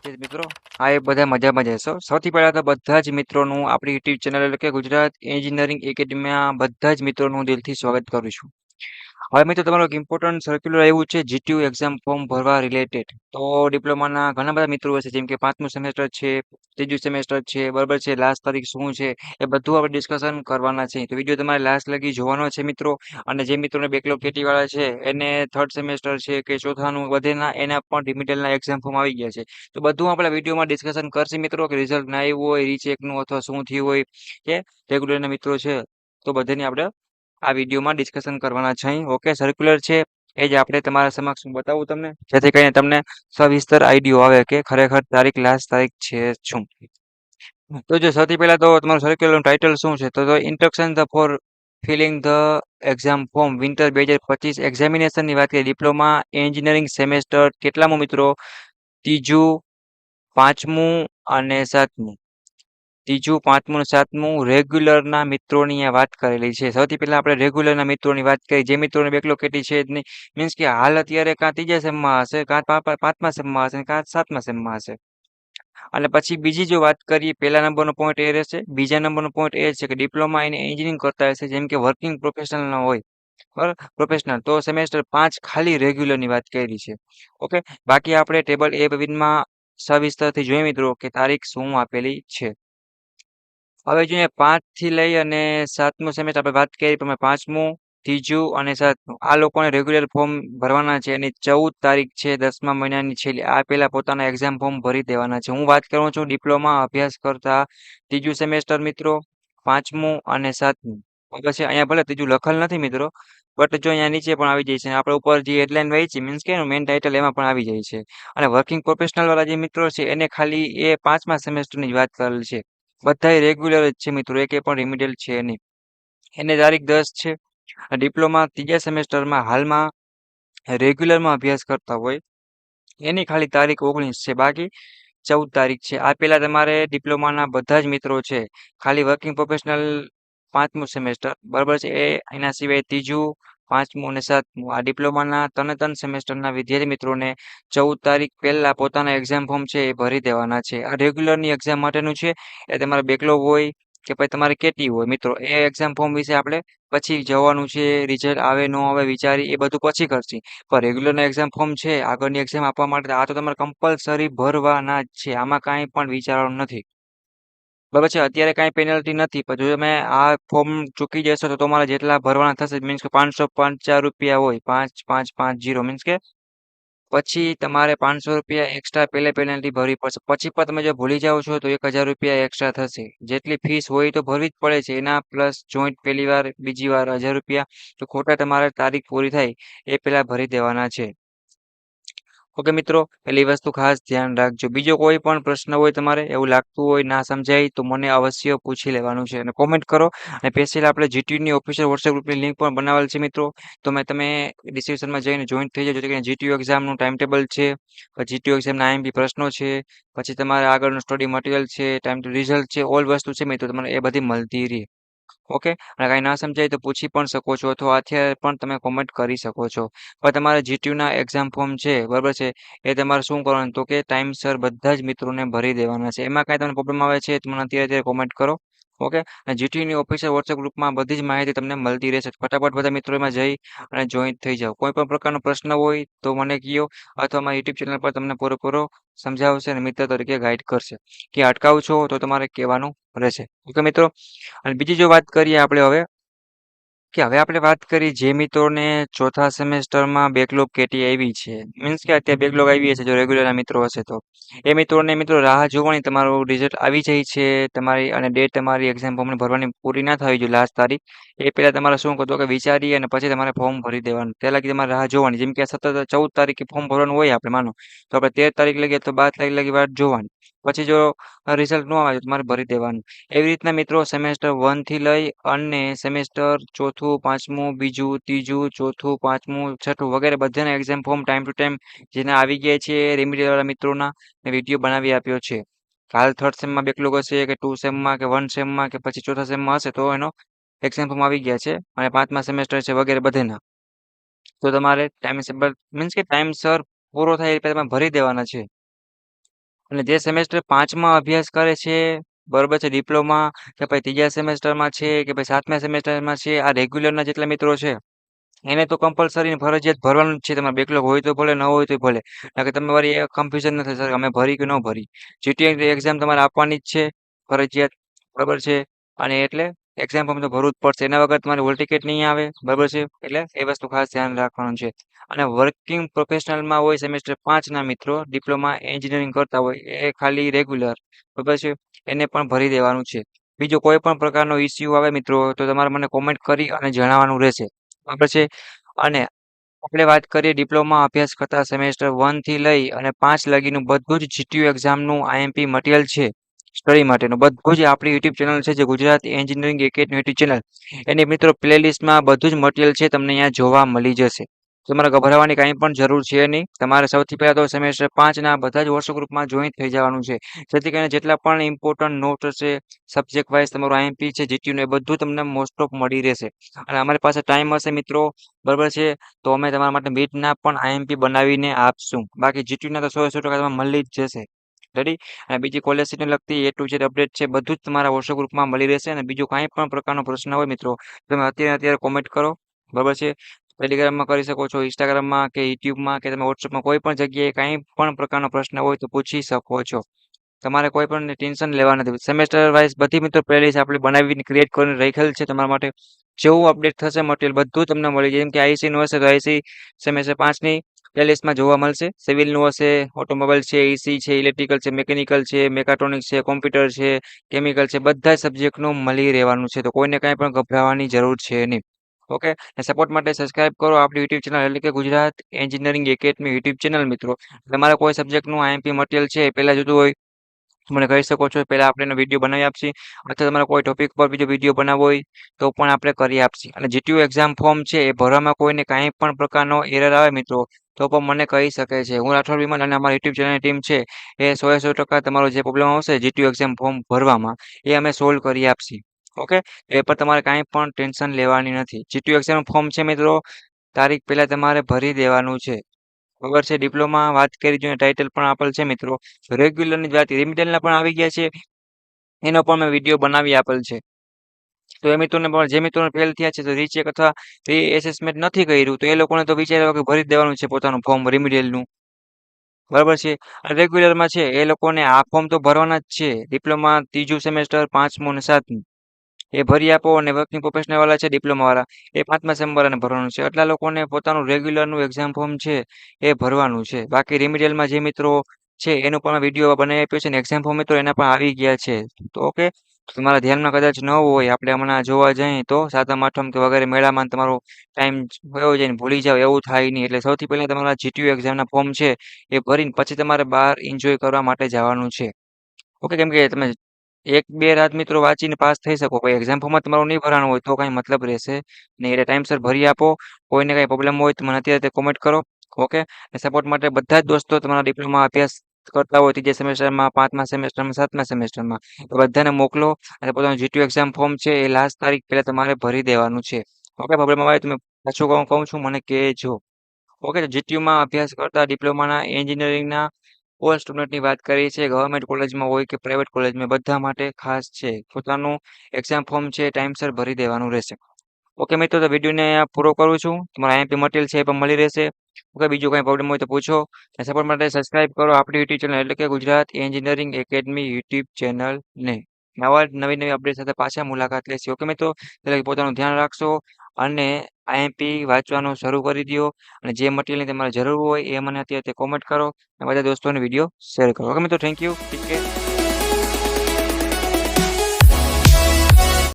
તે મિત્રો આ એ બધા મજામાં જ હશો. સૌથી પહેલા તો બધા જ મિત્રોનું આપણી યુટ્યુબ ચેનલ એટલે કે ગુજરાત એન્જિનિયરિંગ એકેડમીમાં બધા જ મિત્રોનું દિલથી સ્વાગત કરું છું. હવે મિત્રો તમારું એક ઇમ્પોર્ટન્ટ સર્ક્યુલર આવ્યું છે જીટીયુ એક્ઝામ ફોર્મ ભરવા રિલેટેડ. તો ડિપ્લોમાના ઘણા બધા મિત્રો હશે જેમ કે 5મું સેમેસ્ટર છે, 3જું સેમેસ્ટર છે, બરાબર છે. લાસ્ટ તારીખ શું છે એ બધું આપણે ડિસ્કશન કરવાના છે. તો વિડીયો તમારે લાસ્ટ લગી જોવાનો છે મિત્રો. અને જે મિત્રોને બેકલોગ કેટીવાળા છે એને થર્ડ સેમેસ્ટર છે કે ચોથાનું વધેના એના પણ રિમિટેલના એક્ઝામ ફોર્મ આવી ગયા છે. તો બધું આપણે વિડીયોમાં ડિસ્કશન કરશે મિત્રો કે રિઝલ્ટ ના આવ્યું હોય રીચેકનું અથવા શું થયું હોય કે રેગ્યુલરના મિત્રો છે તો બધાની આપણે આ વિડીયોમાં ડિસ્કશન કરવાના છે. ઓકે, સર્ક્યુલર છે એ જ આપણે તમારા સમક્ષ હું બતાવું તમને, જેથી કરીને તમને સવિસ્તર આઈડિયો આવે કે ખરેખર તારીખ લાસ્ટ તારીખ છે શું. તો જો સૌથી પહેલા તો તમારું સર્ક્યુલરનું ટાઇટલ શું છે તો instruction the for filling the exam form winter 2025 એક્ઝામિનેશનની વાત કરીએ. ડિપ્લોમા એન્જિનિયરિંગ સેમેસ્ટર કેટલામું મિત્રો? ત્રીજું, પાંચમું અને સાતમું. ત્રીજું, પાંચમું અને સાતમું રેગ્યુલરના મિત્રોની અહીંયા વાત કરેલી છે. સૌથી પહેલા આપણે રેગ્યુલરના મિત્રોની વાત કરી. જે મિત્રોને બેકલોગ કેટી છે જ નહીં, મીન્સ કે હાલ અત્યારે કાં ત્રીજા સેમમાં હશે, કાં પાંચમા સેમમાં હશે, કાં સાતમા સેમમાં હશે. અને પછી બીજી જો વાત કરીએ, પહેલા નંબરનો પોઈન્ટ એ રહેશે. બીજા નંબરનો પોઈન્ટ એ છે કે ડિપ્લોમા એને એન્જિનિયરિંગ કરતા હશે, જેમ કે વર્કિંગ પ્રોફેશનલના હોય, બરાબર, પ્રોફેશનલ, તો સેમેસ્ટર 5 ખાલી રેગ્યુલરની વાત કરી છે. ઓકે, બાકી આપણે ટેબલ એ વિનમાં સવિસ્તરથી જોઈએ મિત્રો કે તારીખ શું આપેલી છે. હવે જોઈએ 5 થી લઈ અને 7મું સેમેસ્ટર આપણે વાત કરી પ્રમાણે 5મું, 3જું અને 7મું આ લોકોને રેગ્યુલર ફોર્મ ભરવાના છે. એની 14 તારીખ છે 10મા મહિનાની છેલ્લી. આ પહેલા પોતાના એક્ઝામ ફોર્મ ભરી દેવાના છે. હું વાત કરું છું ડિપ્લોમા અભ્યાસ કરતા 3જું સેમેસ્ટર મિત્રો, 5મું અને 7મું. પછી અહીંયા ભલે 3જું લખેલ નથી મિત્રો, બટ જો અહીંયા નીચે પણ આવી જાય છે. આપણે ઉપર જે હેડલાઇન વાંચી છે મીન્સ કે મેઇન ટાઇટલ એમાં પણ આવી જાય છે. અને વર્કિંગ પ્રોફેશનલ વાળા જે મિત્રો છે એને ખાલી એ 5મા સેમેસ્ટરની જ વાત કરેલ છે. બધાય રેગ્યુલર જ છે મિત્રો, એકે પણ રિમિડિયલ છે નહીં. એને તારીખ 10 છે. ડિપ્લોમા ત્રીજા સેમેસ્ટરમાં હાલમાં રેગ્યુલરમાં અભ્યાસ કરતા હોય એની ખાલી તારીખ 19 છે, બાકી 14 તારીખ છે. આ પહેલા તમારે ડિપ્લોમાના બધા જ મિત્રો છે ખાલી વર્કિંગ પ્રોફેશનલ 5મું સેમેસ્ટર, બરાબર છે, એ એના સિવાય 3જું, 5મું અને 7મું આ ડિપ્લોમાના ત્રણ સેમેસ્ટરના વિદ્યાર્થી મિત્રોને 14 તારીખ પહેલા પોતાના એક્ઝામ ફોર્મ છે એ ભરી દેવાના છે. આ રેગ્યુલરની એક્ઝામ માટેનું છે. એ તમારે બેકલોગ હોય કે પછી તમારે કેટી હોય મિત્રો, એ એક્ઝામ ફોર્મ વિશે આપણે પછી જોવાનું છે. રિઝલ્ટ આવે ન આવે વિચારી એ બધું પછી કરશી. પણ રેગ્યુલરના એક્ઝામ ફોર્મ છે આગળની એક્ઝામ આપવા માટે આ તો તમારે કમ્પલસરી ભરવાના જ છે. આમાં કાંઈ પણ વિચારવાનું નથી, બરાબર છે. અત્યારે કાંઈ પેનલ્ટી નથી, પણ જો તમે આ ફોર્મ ચૂકી જશો તો તમારે જેટલા ભરવાના થશે મીન્સ કે 550 રૂપિયા હોય, 5550 મીન્સ કે પછી તમારે 500 રૂપિયા એક્સ્ટ્રા પહેલે પેનલ્ટી ભરવી પડશે. પછી પણ તમે જો ભૂલી જાઓ છો તો 1000 રૂપિયા એક્સ્ટ્રા થશે. જેટલી ફીસ હોય તો ભરવી જ પડે છે. એના પ્લસ જોઈન્ટ પહેલી વાર બીજી વાર 1000 રૂપિયા તો ખોટા તમારે તારીખ પૂરી થાય એ પહેલા ભરી દેવાના છે. ઓકે મિત્રો, પહેલી વસ્તુ ખાસ ધ્યાન રાખજો. બીજો કોઈ પણ પ્રશ્ન હોય તમારે એવું લાગતું હોય ના સમજાય તો મને અવશ્ય પૂછી લેવાનું છે અને કોમેન્ટ કરો. અને સ્પેશિયલ આપણે જીટીયુની ઓફિશિયલ વોટ્સએપ ગ્રુપની લિંક પણ બનાવેલ છે મિત્રો, તો તમે ડિસ્ક્રિપ્શનમાં જઈને જોઈન થઈ જાઓ. જેથી કરીને જીટીયુ એક્ઝામનું ટાઈમ ટેબલ છે, પછી જીટીયુ એક્ઝામના આઈએમપી પ્રશ્નો છે, પછી તમારે આગળનું સ્ટડી મટીરિયલ છે, ટાઈમ ટુ રિઝલ્ટ છે, ઓલ વસ્તુ છે મિત્રો, તમને એ બધી મળતી રહે. ઓકે, અને કાંઈ ના સમજાય તો પૂછી પણ શકો છો અથવા અત્યારે પણ તમે કોમેન્ટ કરી શકો છો. પણ તમારે જીટીયુના એક્ઝામ ફોર્મ છે, બરાબર છે, એ તમારે શું કરવાનું તો કે ટાઈમસર બધા જ મિત્રોને ભરી દેવાના છે. એમાં કાંઈ તમને પ્રોબ્લેમ આવે છે તો મને અત્યારે કોમેન્ટ કરો. ઓકે, અને જીટીયુની ઓફિશિયલ વોટ્સએપ ગ્રુપમાં બધી જ માહિતી તમને મળતી રહેશે. ફટાફટ બધા મિત્રો એમાં જઈ અને જોઈન થઈ જાઓ. કોઈ પણ પ્રકારનો પ્રશ્ન હોય તો મને કહો, અથવા મારી યુટ્યુબ ચેનલ પર તમને પૂરેપૂરો સમજાવશે અને મિત્ર તરીકે ગાઈડ કરશે. કે અટકાવ છો તો તમારે કહેવાનું રહેશે. ઓકે મિત્રો, અને બીજી જો વાત કરીએ આપણે હવે આપણે વાત કરી જે મિત્રોને ચોથા સેમેસ્ટરમાં બેકલોગ કેટી આવી છે, મીન્સ કે અત્યારે બેકલોગ આવી હશે જો રેગ્યુલરના મિત્રો હશે તો એ મિત્રોને મિત્રો રાહ જોવાની, તમારું રિઝલ્ટ આવી જાય છે તમારી અને ડેટ તમારી એક્ઝામ ફોર્મને ભરવાની પૂરી ના થવી જોઈએ લાસ્ટ તારીખ, એ પહેલાં તમારે શું કરતો કે વિચારી અને પછી તમારે ફોર્મ ભરી દેવાનું. તે લગી તમારે રાહ જોવાની. જેમ કે સતત 14 તારીખે ફોર્મ ભરવાનું હોય આપણે માનો તો આપણે 13 તારીખ લગી તો 12 તારીખ લગી વાટ જોવાની. પછી જો રિઝલ્ટ ન આવે તો તમારે ભરી દેવાનું. એવી રીતના મિત્રો સેમેસ્ટર 1 થી લઈ અને સેમેસ્ટર ચોથું, પાંચમું, બીજું, ત્રીજું, ચોથું, પાંચમું, છઠ્ઠું વગેરે બધાના exam form time to time જેના આવી ગયા છે રેમિડિયલ વાળા મિત્રોના વિડીયો બનાવી આપ્યો છે. હાલ થર્ડ સેમમાં બેકલોગ હશે કે 2 સેમમાં કે 1 સેમમાં કે પછી ચોથા સેમમાં હશે તો એનો એક્ઝામ ફોર્મ આવી ગયા છે અને 5મા સેમેસ્ટર છે વગેરે બધાના. તો તમારે ટાઈમસર મીન્સ કે ટાઈમસર પૂરો થાય એ પહેલા તમે ભરી દેવાના છે. અને જે સેમેસ્ટર 5માં અભ્યાસ કરે છે, બરોબર છે, ડિપ્લોમા કે પછી ત્રીજા સેમેસ્ટરમાં છે કે પછી 7મા સેમેસ્ટરમાં છે, આ રેગ્યુલરના જેટલા મિત્રો છે એને તો કમ્પલસરી ફરજિયાત ભરવાનું જ છે. તમારે બેકલોગ હોય તો ભલે, ન હોય તો ભલે. નકર તમે વળી એ કન્ફ્યુઝન ન થાય, સર અમે ભરી કે ન ભરી. જીટીએ એક્ઝામ તમારે આપવાની જ છે, ફરજિયાત, બરાબર છે. અને એટલે એક્ઝામ ફોર્મ તો ભરવું જ પડશે. એના વગર તમારે હોલ ટિકિટ નહીં આવે, બરાબર છે. એટલે એ વસ્તુ ખાસ ધ્યાન રાખવાનું છે. અને વર્કિંગ પ્રોફેશનલમાં હોય સેમેસ્ટર 5ના મિત્રો, ડિપ્લોમા એન્જિનિયરિંગ કરતા હોય, એ ખાલી રેગ્યુલર, બરાબર છે. એને પણ ભરી દેવાનું છે. બીજો કોઈ પણ પ્રકારનો ઇસ્યુ આવે મિત્રો તો તમારે મને કોમેન્ટ કરી અને જણાવવાનું રહેશે. બરાબર છે. અને આપણે વાત કરીએ ડિપ્લોમા અભ્યાસ કરતા સેમેસ્ટર 1 થી લઈ અને 5 લગીનું બધું જ જીટીયુ એક્ઝામનું આઈએમપી મટીરિયલ છે. સ્ટડી માટેનું બધું જ આપણી યુટ્યુબ ચેનલ છે, જે Gujarat engineering academy YouTube channel. એની મિત્રો પ્લેલિસ્ટમાં બધું જ મટીરિયલ છે, તમને અહીંયા જોવા મળી જશે. તમારે ગભરાવાની કાંઈ પણ જરૂર છે નહીં. તમારે સૌથી પહેલા તો સેમેસ્ટર 5ના બધા જ વોટ્સઅપ ગ્રુપમાં જોઈન થઈ જવાનું છે. જેથી કરીને જેટલા પણ ઇમ્પોર્ટન્ટ નોટ હશે, સબ્જેક્ટ વાઇઝ તમારું આઈએમપી છે જીટીયુનું, એ બધું તમને મોસ્ટ ઓફ મળી રહેશે. અને અમારી પાસે ટાઈમ હશે મિત્રો, બરાબર છે, તો અમે તમારા માટે બીટના પણ આઈએમપી બનાવીને આપશું. બાકી જીટીયુના તો 100% તમારે મળી જ જશે. રેડી? અને બીજી કોલેજ સીટને લગતી એ ટુ ઝેડ અપડેટ છે, બધું જ તમારા વોટ્સઅપ ગ્રુપમાં મળી રહેશે. અને બીજો કાંઈ પણ પ્રકારનો પ્રશ્ન હોય મિત્રો, તમે અત્યારે કોમેન્ટ કરો, બરાબર છે. ટેલિગ્રામમાં કરી શકો છો, ઇન્સ્ટાગ્રામમાં કે યુટ્યુબમાં કે તમે વોટ્સઅપમાં કોઈ પણ જગ્યાએ કાંઈ પણ પ્રકારનો પ્રશ્ન હોય તો પૂછી શકો છો. તમારે કોઈ પણ ટેન્શન લેવા નથી. સેમેસ્ટર વાઇઝ બધી મિત્રો પ્લેલિસ્ટ આપણે બનાવીને ક્રિએટ કરીને રાખેલ છે તમારા માટે. જેવું અપડેટ થશે મટીરિયલ બધું તમને મળી જાય. જેમ કે આઈસીનું હશે તો આઈસી સેમેસ્ટર 5ની પ્લેલિસ્ટમાં જોવા મળશે. સિવિલનું હશે, ઓટોમોબાઈલ છે, એસી છે, ઇલેક્ટ્રિકલ છે, મિકેનિકલ છે, મેકાટ્રોનિક્સ છે, કોમ્પ્યુટર છે, કેમિકલ છે, બધા જ સબ્જેક્ટનું મળી રહેવાનું છે. તો કોઈને કાંઈ પણ ગભરાવાની જરૂર છે નહીં. ઓકે, સપોર્ટ માટે સબસ્ક્રાઇબ કરો આપણી યુટ્યુબ ચેનલ, એટલે કે Gujarat engineering academy YouTube channel મિત્રો. તમારે કોઈ સબ્જેક્ટનું આઈએમપી મટીરિયલ છે એ પહેલાં જોતું હોય, મને કહી શકો છો. પહેલાં આપણે એનો વિડીયો બનાવી આપશી. અથવા તમારે કોઈ ટોપિક પર બીજો વિડીયો બનાવવો હોય તો પણ આપણે કરી આપશી. અને જીટીયુ એક્ઝામ ફોર્મ છે એ ભરવામાં કોઈને કાંઈ પણ પ્રકારનો એરર આવે મિત્રો, તો પણ મને કહી શકે છે. હું રાઠોડ વિમલ અને અમારી યુટ્યુબ ચેનલની ટીમ છે એ 100% તમારો જે પ્રોબ્લેમ આવશે જીટીયુ એક્ઝામ ફોર્મ ભરવામાં, એ અમે સોલ્વ કરી આપશી. ઓકે, એ પર તમારે કાંઈ પણ ટેન્શન લેવાની નથી. જીટીયુ એક્ઝામ ફોર્મ છે મિત્રો, તારીખ પહેલાં તમારે ભરી દેવાનું છે. ખબર છે? ડિપ્લોમા વાત કરી જોઈએ, ટાઇટલ પણ આપેલ છે મિત્રો. રેગ્યુલરની જ વાત, રિમિટેલના પણ આવી ગયા છે, એનો પણ મેં વિડીયો બનાવી આપેલ છે. તો એ મિત્રોને પણ, જે મિત્રોને ફેલ થયા છે, તો રીચેક અથવા રીએસેસમેન્ટ નથી કર્યું, તો એ લોકોને તો વિચાર્યા કે ભરી જ દેવાનું છે પોતાનું ફોર્મ રિમિડિયલનું, બરાબર છે. અને રેગ્યુલરમાં છે એ લોકોને આ ફોર્મ તો ભરવાના જ છે. ડિપ્લોમા ત્રીજું સેમેસ્ટર 5મું અને 7મું એ ભરી આપો. અને વર્કિંગ પ્રોફેશનલ વાળા છે ડિપ્લોમાવાળા, એ 5મા સેમ વાળાને ભરવાનું છે. એટલા લોકોને પોતાનું રેગ્યુલરનું એક્ઝામ ફોર્મ છે એ ભરવાનું છે. બાકી રિમિડિયલમાં જે મિત્રો છે એનો પણ વિડીયો બનાવી આપ્યો છે, ને એક્ઝામ ફોર્મ મિત્રો એના પણ આવી ગયા છે. તો ઓકે, તમારા ધ્યાનમાં કદાચ ન હોય, આપણે હમણાં જોવા જઈએ તો 7મ 8મ કે વગેરે મેળામાં તમારો ટાઈમ વયો જાય ને ભૂલી જાવ, એવું થાય નહીં. એટલે સૌથી પહેલાં તમારા જીટીયુ એક્ઝામના ફોર્મ છે એ ભરીને પછી તમારે બહાર એન્જોય કરવા માટે જવાનું છે. ઓકે, કેમ કે તમે એક બે રાત મિત્રો વાંચીને પાસ થઈ શકો, કોઈ એક્ઝામ ફોર્મમાં તમારું નહીં ભરાણું હોય તો કાંઈ મતલબ રહેશે નહીં. એટલે ટાઈમસર ભરી આપો. કોઈને કાંઈ પ્રોબ્લેમ હોય તો મને અત્યારે કોમેન્ટ કરો. ઓકે, સપોર્ટ માટે બધા જ દોસ્તો તમારા ડિપ્લોમા અભ્યાસ કરતા હોય ત્રીજા સેમેસ્ટરમાં, 5મા સેમેસ્ટરમાં, 7મા સેમેસ્ટરમાં, તો બધાને મોકલો. અને પોતાનું જીટીયુ એક્ઝામ ફોર્મ છે એ લાસ્ટ તારીખ પહેલાં તમારે ભરી દેવાનું છે. ઓકે, પ્રોબ્લેમ આવે તમે પાછું કહું છું, મને કહેજો. ઓકે, તો જીટીયુમાં અભ્યાસ કરતા ડિપ્લોમાના એન્જિનિયરિંગના ઓલ સ્ટુડન્ટની વાત કરી છે. ગવર્મેન્ટ કોલેજમાં હોય કે પ્રાઇવેટ કોલેજમાં, બધા માટે ખાસ છે. પોતાનું એક્ઝામ ફોર્મ છે ટાઈમસર ભરી દેવાનું રહેશે. ઓકે મિત્રો, તો વિડીયોને અહીંયા પૂરો કરું છું. તમારા આઈએમપી મટીરિયલ છે એ પણ મળી રહેશે. ઓકે, બીજું કંઈ પ્રોબ્લેમ હોય તો પૂછો. અને સપોર્ટ માટે સબસ્ક્રાઇબ કરો આપણી યુટ્યુબ ચેનલ, એટલે કે ગુજરાત એન્જિનિયરિંગ એકેડમી યુટ્યુબ ચેનલને. નવા નવી નવી અપડેટ સાથે પાછા મુલાકાત લેશી. ઓકે મિત્રો, એટલે પોતાનું ધ્યાન રાખશો અને આઈએમપી વાંચવાનું શરૂ કરી દો. અને જે મટીરિયલની તમારે જરૂર હોય એ મને અત્યારે કોમેન્ટ કરો. અને બધા દોસ્તોને વિડીયો શેર કરો. ઓકે મિત્રો, થેન્ક યુ. ઠીક છે.